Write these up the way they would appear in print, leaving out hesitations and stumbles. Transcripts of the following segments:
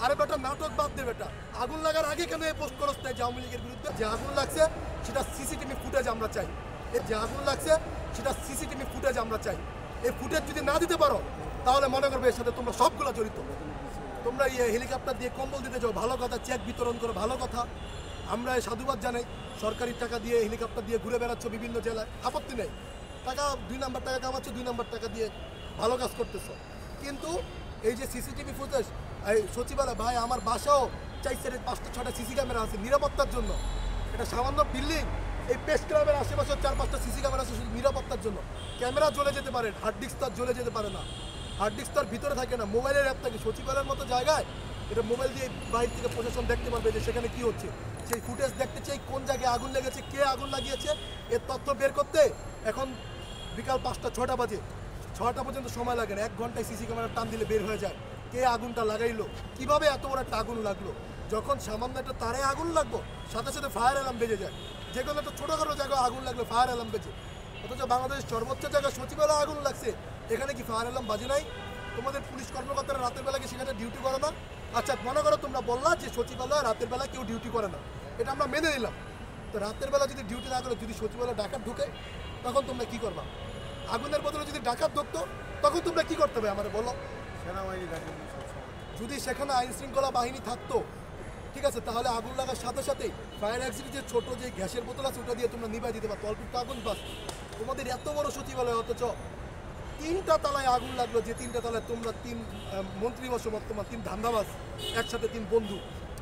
আরে বেটা নাটক বাদ দে বেটা, আগুন লাগার আগে কেন এই পোস্ট করছ যে আওয়ামী লীগের বিরুদ্ধে? যে আগুন লাগছে সেটা সিসিটিভি ফুটেজ আমরা চাই। এই যে আগুন লাগছে সেটা সিসিটিভি ফুটেজ আমরা চাই। এই ফুটেজ যদি না দিতে পারো তাহলে মনে করবে এর সাথে তোমরা সবগুলো জড়িত। তোমরা হেলিকপ্টার দিয়ে কম্বল দিতে যাও, ভালো কথা, চেক বিতরণ করো, ভালো কথা, আমরা সাধুবাদ জানাই। সরকারি টাকা দিয়ে হেলিকপ্টার দিয়ে ঘুরে বেড়াচ্ছ বিভিন্ন জেলায়, আপত্তি নেই। টাকা 2 নম্বর টাকা কামাচ্ছ, 2 নম্বর টাকা দিয়ে ভালো কাজ করতেছ। কিন্তু এই যে সিসিটিভি ফুটেজ, এই সচিবালয় ভাই, আমার বাসাও 4-5টা-6টা সিসি ক্যামেরা আছে নিরাপত্তার জন্য। এটা সামান্য বিল্ডিং, এই প্রেস ক্লাবের আশেপাশে 4-5টা সিসি ক্যামেরা আছে শুধু নিরাপত্তার জন্য। ক্যামেরা জ্বলে যেতে পারে, হার্ড ডিস্ক তার জ্বলে যেতে পারে না, হার্ড ডিস্ক তার ভিতরে থাকে না, মোবাইলের অ্যাপ থাকে। সচিবালয়ের মতো জায়গায় এটা মোবাইল দিয়ে বাইরে থেকে প্রশাসন দেখতে পারবে যে সেখানে কি হচ্ছে। সেই ফুটেজ দেখতে চাই, কোন জায়গায় আগুন লেগেছে, কে আগুন লাগিয়েছে, এর তথ্য বের করতে এখন বিকাল 5টা-6টা বাজে, 6টা পর্যন্ত সময় লাগে না। 1 ঘন্টায় সিসি ক্যামেরা টান দিলে বের হয়ে যায় কে আগুনটা লাগাইলো, কিভাবে এত বড় একটা আগুন লাগলো। যখন সামান্য একটা তারে আগুন লাগবো সাথে সাথে ফায়ার অ্যালার্ম বেজে যায়। যে কোনো একটা ছোটোখাটো জায়গায় আগুন লাগলে ফায়ার অ্যালার্ম বেজে, অথচ বাংলাদেশের সর্বোচ্চ জায়গায় সচিবালয়ে আগুন লাগছে, এখানে কি ফায়ার অ্যালার্ম বাজে নাই? তোমাদের পুলিশ কর্মকর্তারা রাতের বেলা কি সেখানে ডিউটি করে না? আচ্ছা মনে করো তোমরা বললা যে সচিবালয়ে রাতের বেলা কেউ ডিউটি করে না, এটা আমরা মেনে নিলাম। তো রাতের বেলা যদি ডিউটি না করে, যদি সচিবালয়ে ডাকাত ঢুকে, তখন তোমরা কি করবা? আগুনের বদলে যদি ডাকাত ঢুকতো তখন তোমরা কি করতে হবে আমার বলো? সেনাবাহিনী ডাকে। যদি সেখানে আইন শৃঙ্খলা বাহিনী থাকতো, ঠিক আছে, তাহলে আগুন লাগার সাথে সাথেই ফায়ার এক্সিটের ছোটো যে গ্যাসের বোতল আছে ওটা দিয়ে তোমরা নিভাই দিতে পারতো, অল্প একটু আগুন বাস। তোমাদের এত বড় সচিবালয়, অথচ 3টা তলায় আগুন লাগলো, যে 3টা তলায় তোমরা 3 মন্ত্রী বসো, বর্তমান 3 ধান্দাবাজ, একসাথে 3 বন্ধু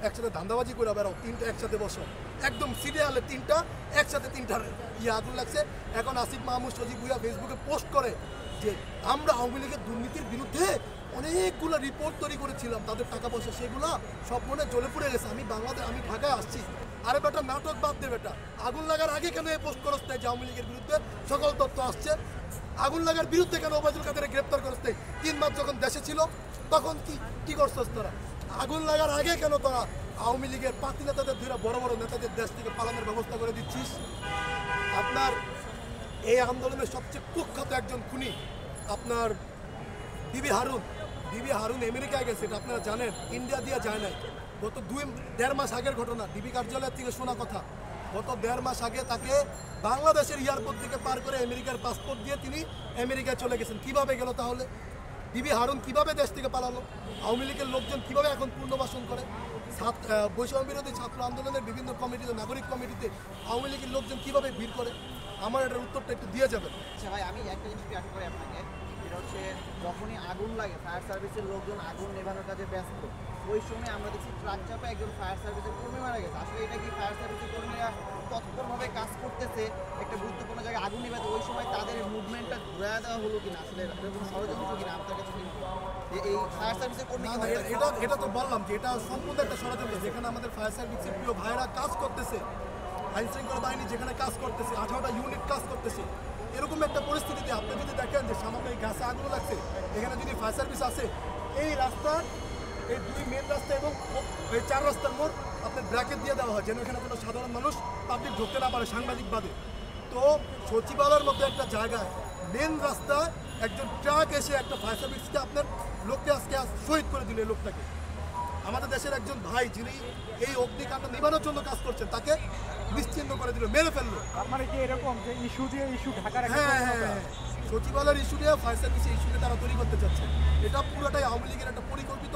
একসাথে ধান্দাবাজি করে বেড়াও, 3টা একসাথে বসো, একদম সিরিয়ালে 3টা একসাথে 3টার আগুন লাগছে। এখন আসিফ মাহমুদ, সজীব ভুইয়া ফেসবুকে পোস্ট করে যে আমরা আওয়ামী লীগের দুর্নীতির বিরুদ্ধে অনেকগুলো রিপোর্ট তৈরি করেছিলাম, তাদের টাকা পয়সা সেগুলো সব মনে জ্বলে পড়ে গেছে, আমি ঢাকায় আসছি। আরে বেটা নাটক বাদ দে বেটা, আগুন লাগার আগে কেন এই পোস্ট করছ যে আওয়ামী লীগের বিরুদ্ধে সকল তথ্য আসছে? আগুন লাগার বিরুদ্ধে কেন ওবায়দুল কাদেরকে গ্রেপ্তার করতে 3 মাস যখন দেশে ছিল তখন কি করছস তোরা? আগুন লাগার আগে কেন তোরা আওয়ামী লীগের পাতি নেতাদের ধরে বড় বড় নেতাদের দেশ থেকে পালানোর ব্যবস্থা করে দিচ্ছিস? আপনার এই আন্দোলনের সবচেয়ে কুখ্যাত একজন খুনি আপনার বিবি হারুন আমেরিকায় গেছে, এটা আপনারা জানেন, ইন্ডিয়া দিয়ে যায় নাই। গত 1.5 মাস আগের ঘটনা, ডিবি কার্যালয়ের থেকে শোনা কথা। গত 1.5 মাস আগে তাকে বাংলাদেশের এয়ারপোর্ট থেকে পার করে আমেরিকার পাসপোর্ট দিয়ে তিনি আমেরিকায় চলে গেছেন। কিভাবে গেল তাহলে? বিবি হারুন কিভাবে দেশ থেকে পালালো? আওয়ামী লীগের লোকজন কিভাবে এখন পুনর্বাসন করে? বৈষম্য বিরোধী ছাত্র আন্দোলনের বিভিন্ন কমিটিতে, নাগরিক কমিটিতে আওয়ামী লীগের লোকজন কিভাবে ভিড় করে? আমার এটার উত্তরটা একটু দিয়ে যাবেন। আচ্ছা ভাই, আমি একটা জিনিস অ্যাড করি আপনাকে, এটা হচ্ছে যখনই আগুন লাগে ফায়ার সার্ভিসের লোকজন আগুন নেভানোর কাজে ব্যস্ত, ওই সময় আমরা দেখছি ট্রাক চাপে একজন ফায়ার সার্ভিসের কর্মী মারা গেছে। আসলে এটা কি ফায়ার সার্ভিসের কর্মীরা তৎপরভাবে কাজ করতেছে একটা গুরুত্বপূর্ণ জায়গায় আগুন নেভাতে, ওই সময় তাদের মুভমেন্টটা ঘুরায় দেওয়া হলো কিনা, আসলে এরকম ষড়যন্ত্র কিনা আপনার কাছে কিন্তু এই ফায়ার সার্ভিসের কর্মী? এটা তো বললাম যে এটা সম্পূর্ণ একটা ষড়যন্ত্র, যেখানে আমাদের ফায়ার সার্ভিসের প্রিয় ভাইরা কাজ করতেছে, আইন শৃঙ্খলা বাহিনী যেখানে কাজ করতেছে, 18টা ইউনিট কাজ করতেছে, এরকম একটা পরিস্থিতিতে আপনি যদি দেখেন যে সামান্য এই গাছে আগুন লাগছে, এখানে যদি ফায়ার সার্ভিস আছে, এই রাস্তার এই 2 মেন রাস্তা এবং এই 4 রাস্তার মোড় আপনার ব্র্যাকেট দিয়ে দেওয়া হয় যেন এখানে কোনো সাধারণ মানুষ পাবলিক ঢুকতে না পারে সাংবাদিক বাদে। তো সচিবালয়ের মতো একটা জায়গায় মেন রাস্তায় একজন ট্রাক এসে একটা ফায়ার সার্ভিসকে আপনার লোককে আজকে শহীদ করে দিল। এই লোকটাকে আমাদের দেশের একজন ভাই যিনি এই অগ্নিকাণ্ড নিবানোর জন্য কাজ করছেন তাকে নিশ্চিহ্ন করে দিল, মেরে ফেললো। মানে কি এরকম যে ইস্যু দিয়ে ইস্যু ঢাকার? হ্যাঁ, সচিবালয়ের ইস্যু দিয়ে ফায়ার সার্ভিসের ইস্যুকে তারা তৈরি করতে চাচ্ছে। এটা পুরোটাই আওয়ামী লীগের একটা পরিকল্পিত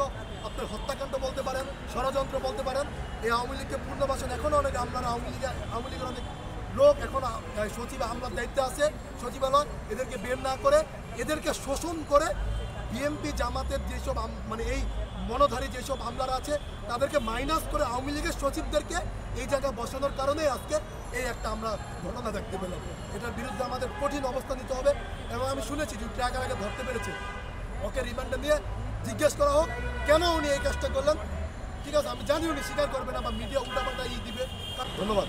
আপনার হত্যাকাণ্ড বলতে পারেন, ষড়যন্ত্র বলতে পারেন। এই আওয়ামী লীগকে পুনর্বাসন এখনও অনেক আমলারা আওয়ামী লীগের অনেক লোক এখন সচিব আমলার দায়িত্বে আছে সচিবালয়, এদেরকে বের না করে এদেরকে শোষণ করে বিএনপি জামাতের যেসব মানে এই মনোধারী যেসব আমলারা আছে তাদেরকে মাইনাস করে আওয়ামী লীগের সচিবদেরকে এই জায়গায় বসানোর কারণে আজকে এই একটা আমরা ঘটনা দেখতে পেলাম। এটার বিরুদ্ধে আমাদের কঠিন অবস্থা নিতে হবে। এবং আমি শুনেছি যে ট্রাকের আগে ধরতে পেরেছে, ওকে রিমান্ডে নিয়ে জিজ্ঞেস করা হোক কেন উনি এই কাজটা করলেন। ঠিক আছে, আমি জানি উনি স্বীকার করবেন, আবার মিডিয়া উল্টাপাল্টা দিবে। ধন্যবাদ।